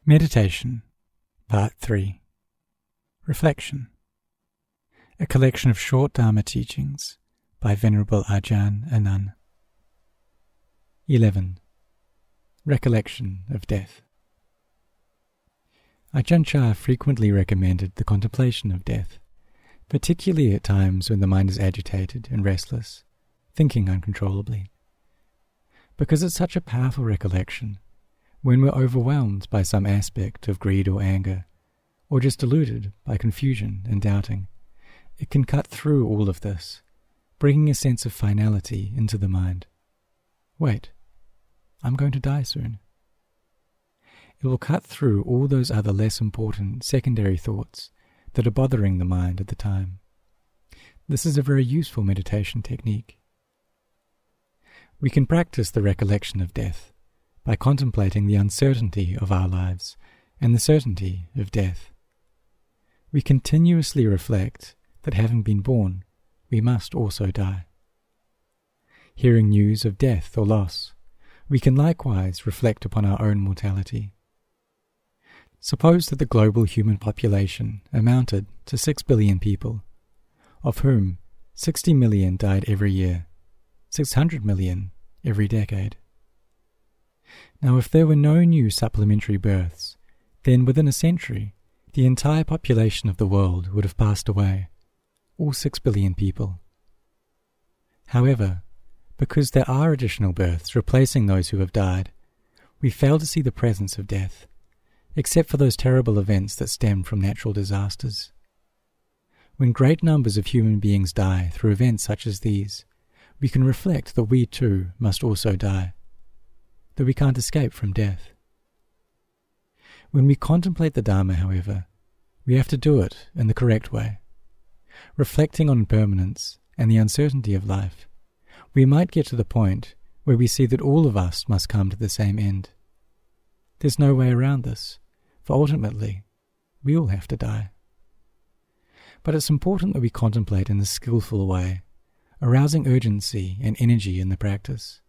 Meditation, Part 3. Reflection. A collection of short Dhamma teachings by Venerable Ajahn Anan. 11. Recollection of death. Ajahn Chah frequently recommended the contemplation of death, particularly at times when the mind is agitated and restless, thinking uncontrollably. Because it's such a powerful recollection, when we're overwhelmed by some aspect of greed or anger, or just deluded by confusion and doubting, it can cut through all of this, bringing a sense of finality into the mind. Wait, I'm going to die soon. It will cut through all those other less important secondary thoughts that are bothering the mind at the time. This is a very useful meditation technique. We can practice the recollection of death by contemplating the uncertainty of our lives and the certainty of death. We continuously reflect that having been born, we must also die. Hearing news of death or loss, we can likewise reflect upon our own mortality. Suppose that the global human population amounted to 6 billion people, of whom 60 million died every year, 600 million every decade. Now, if there were no new supplementary births, then within a century, the entire population of the world would have passed away, all 6 billion people. However, because there are additional births replacing those who have died, we fail to see the presence of death, except for those terrible events that stem from natural disasters. When great numbers of human beings die through events such as these, we can reflect that we too must also die, that we can't escape from death. When we contemplate the Dhamma, however, we have to do it in the correct way. Reflecting on impermanence and the uncertainty of life, we might get to the point where we see that all of us must come to the same end. There's no way around this, for ultimately, we all have to die. But it's important that we contemplate in a skillful way, arousing urgency and energy in the practice.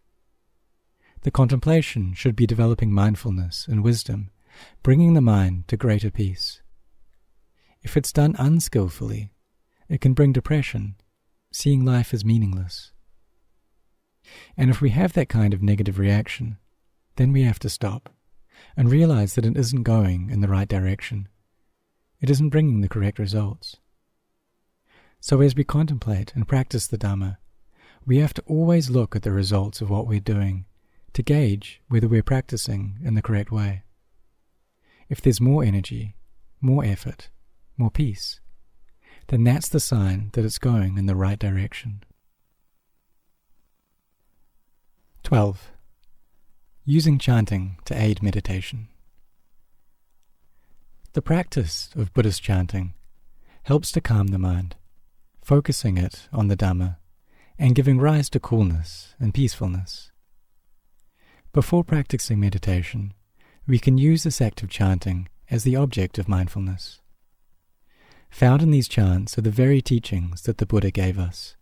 The contemplation should be developing mindfulness and wisdom, bringing the mind to greater peace. If it's done unskillfully, it can bring depression, seeing life as meaningless. And if we have that kind of negative reaction, then we have to stop and realize that it isn't going in the right direction. It isn't bringing the correct results. So as we contemplate and practice the Dhamma, we have to always look at the results of what we're doing to gauge whether we're practicing in the correct way. If there's more energy, more effort, more peace, then that's the sign that it's going in the right direction. 12. Using chanting to aid meditation. The practice of Buddhist chanting helps to calm the mind, focusing it on the Dhamma and giving rise to coolness and peacefulness. Before practicing meditation, we can use this act of chanting as the object of mindfulness. Found in these chants are the very teachings that the Buddha gave us,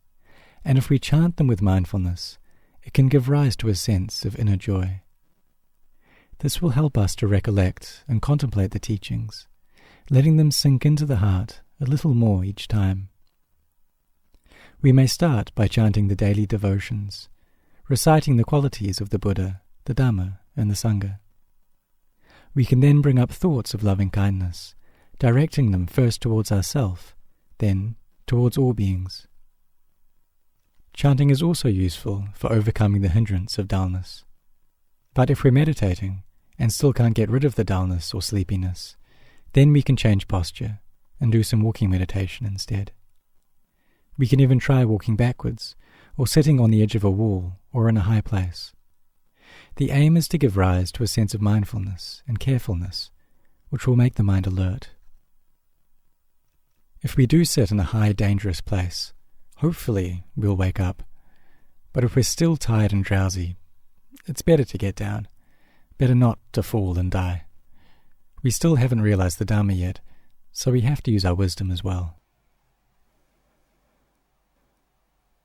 and if we chant them with mindfulness, it can give rise to a sense of inner joy. This will help us to recollect and contemplate the teachings, letting them sink into the heart a little more each time. We may start by chanting the daily devotions, reciting the qualities of the Buddha, the Dhamma, and the Sangha. We can then bring up thoughts of loving kindness, directing them first towards ourselves, then towards all beings. Chanting is also useful for overcoming the hindrance of dullness. But if we're meditating and still can't get rid of the dullness or sleepiness, then we can change posture and do some walking meditation instead. We can even try walking backwards or sitting on the edge of a wall or in a high place. The aim is to give rise to a sense of mindfulness and carefulness, which will make the mind alert. If we do sit in a high, dangerous place, hopefully we'll wake up. But if we're still tired and drowsy, it's better to get down. Better not to fall and die. We still haven't realized the Dhamma yet, so we have to use our wisdom as well.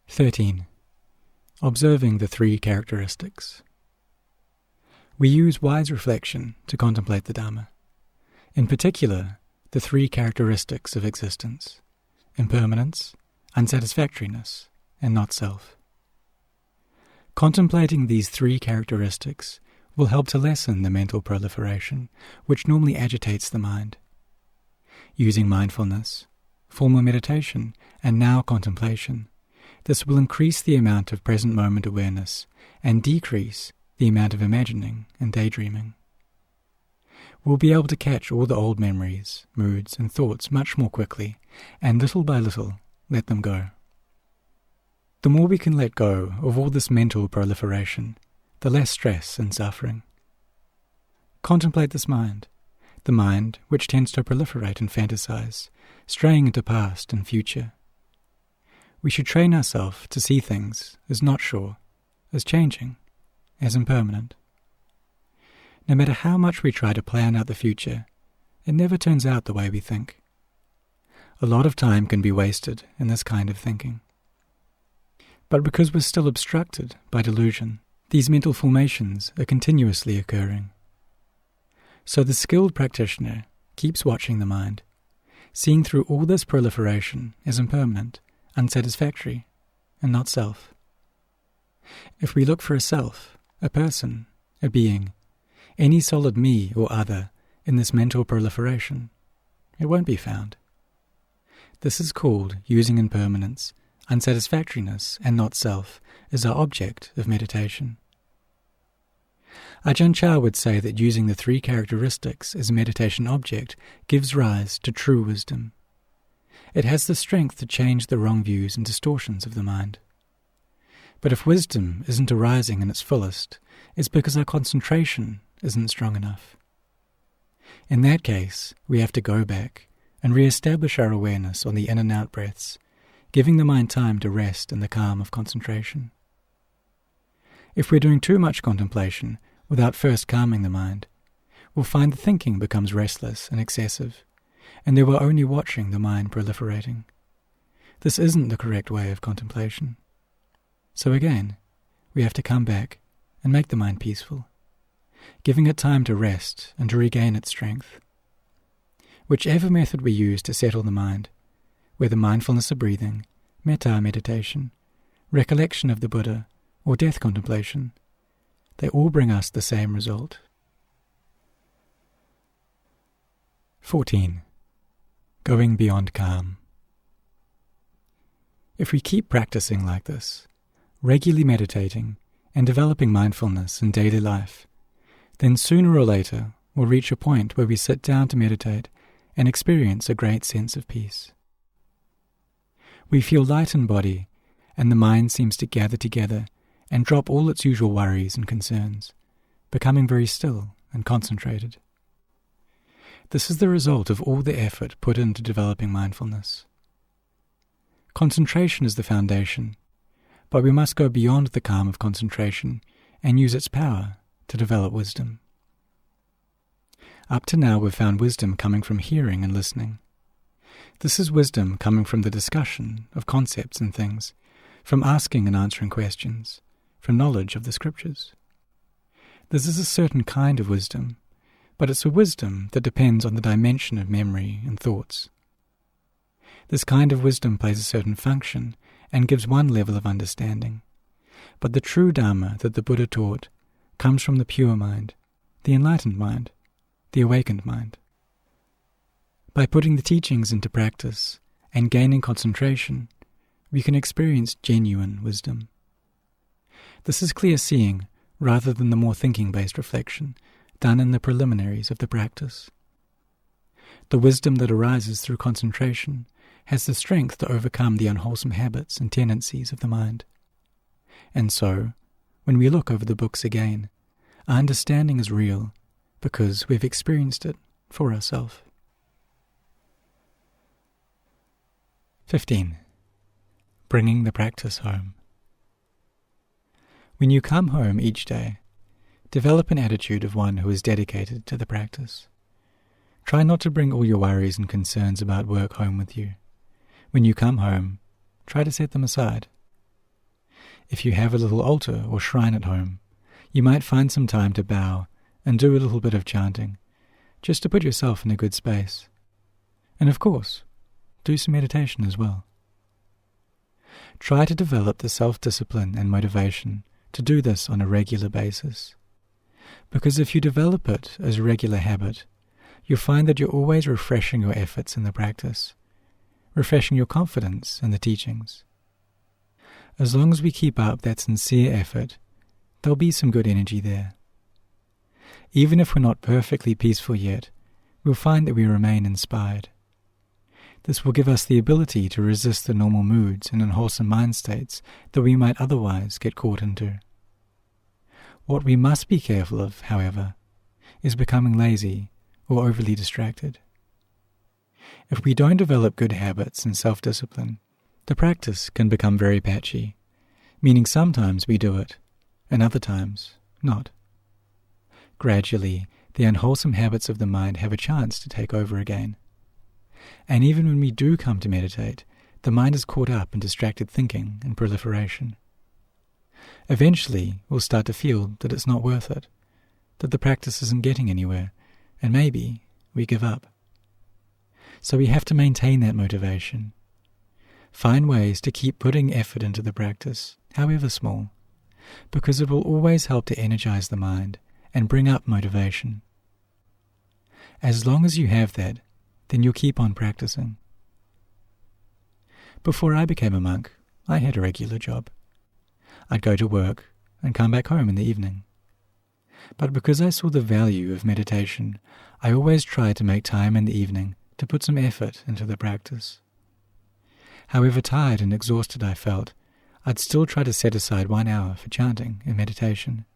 13. Observing the 3 characteristics. We use wise reflection to contemplate the Dhamma, In particular, the three characteristics of existence: impermanence, unsatisfactoriness, and not-self. Contemplating these three characteristics will help to lessen the mental proliferation which normally agitates the mind. Using mindfulness, formal meditation, and now contemplation, this will increase the amount of present moment awareness and decrease the amount of imagining and daydreaming. We'll be able to catch all the old memories, moods, and thoughts much more quickly, and little by little let them go. The more we can let go of all this mental proliferation, the less stress and suffering. Contemplate this mind, the mind which tends to proliferate and fantasize, straying into past and future. We should train ourselves to see things as not sure, as changing, as impermanent. No matter how much we try to plan out the future, it never turns out the way we think. A lot of time can be wasted in this kind of thinking. But because we're still obstructed by delusion, these mental formations are continuously occurring. So the skilled practitioner keeps watching the mind, seeing through all this proliferation as impermanent, unsatisfactory, and not self. If we look for a self, a person, a being, any solid me or other in this mental proliferation, it won't be found. This is called using impermanence, unsatisfactoriness, and not self as our object of meditation. Ajahn Chah would say that using the three characteristics as a meditation object gives rise to true wisdom. It has the strength to change the wrong views and distortions of the mind. But if wisdom isn't arising in its fullest, it's because our concentration isn't strong enough. In that case, we have to go back and re-establish our awareness on the in and out breaths, giving the mind time to rest in the calm of concentration. If we're doing too much contemplation without first calming the mind, we'll find the thinking becomes restless and excessive, and then we're only watching the mind proliferating. This isn't the correct way of contemplation. So again, we have to come back and make the mind peaceful, giving it time to rest and to regain its strength. Whichever method we use to settle the mind, whether mindfulness of breathing, metta meditation, recollection of the Buddha, or death contemplation, they all bring us the same result. 14. Going beyond calm. If we keep practicing like this, regularly meditating and developing mindfulness in daily life, then sooner or later we'll reach a point where we sit down to meditate and experience a great sense of peace. We feel light in body, and the mind seems to gather together and drop all its usual worries and concerns, becoming very still and concentrated. This is the result of all the effort put into developing mindfulness. Concentration is the foundation, but we must go beyond the calm of concentration and use its power to develop wisdom. Up to now we've found wisdom coming from hearing and listening. This is wisdom coming from the discussion of concepts and things, from asking and answering questions, from knowledge of the scriptures. This is a certain kind of wisdom, but it's a wisdom that depends on the dimension of memory and thoughts. This kind of wisdom plays a certain function and gives one level of understanding, but the true Dhamma that the Buddha taught comes from the pure mind, the enlightened mind, the awakened mind. By putting the teachings into practice and gaining concentration, we can experience genuine wisdom. This is clear seeing rather than the more thinking-based reflection done in the preliminaries of the practice. The wisdom that arises through concentration has the strength to overcome the unwholesome habits and tendencies of the mind. And so, when we look over the books again, our understanding is real because we've experienced it for ourselves. 15. Bringing the practice home. When you come home each day, develop an attitude of one who is dedicated to the practice. Try not to bring all your worries and concerns about work home with you. When you come home, try to set them aside. If you have a little altar or shrine at home, you might find some time to bow and do a little bit of chanting, just to put yourself in a good space. And of course, do some meditation as well. Try to develop the self-discipline and motivation to do this on a regular basis. Because if you develop it as a regular habit, you'll find that you're always refreshing your efforts in the practice, refreshing your confidence in the teachings. As long as we keep up that sincere effort, there'll be some good energy there. Even if we're not perfectly peaceful yet, we'll find that we remain inspired. This will give us the ability to resist the normal moods and unwholesome mind states that we might otherwise get caught into. What we must be careful of, however, is becoming lazy or overly distracted. If we don't develop good habits and self-discipline, the practice can become very patchy, meaning sometimes we do it, and other times not. Gradually, the unwholesome habits of the mind have a chance to take over again. And even when we do come to meditate, the mind is caught up in distracted thinking and proliferation. Eventually, we'll start to feel that it's not worth it, that the practice isn't getting anywhere, and maybe we give up. So we have to maintain that motivation. Find ways to keep putting effort into the practice, however small, because it will always help to energize the mind and bring up motivation. As long as you have that, then you'll keep on practicing. Before I became a monk, I had a regular job. I'd go to work and come back home in the evening. But because I saw the value of meditation, I always tried to make time in the evening to put some effort into the practice. However tired and exhausted I felt, I'd still try to set aside 1 hour for chanting and meditation.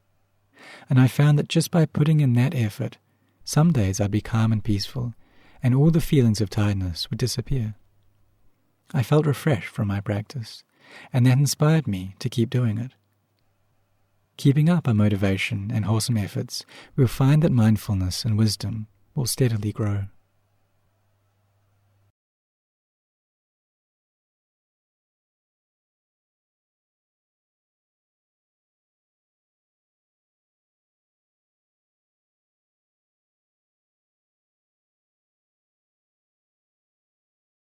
And I found that just by putting in that effort, some days I'd be calm and peaceful, and all the feelings of tiredness would disappear. I felt refreshed from my practice, and that inspired me to keep doing it. Keeping up our motivation and wholesome efforts, we'll find that mindfulness and wisdom will steadily grow.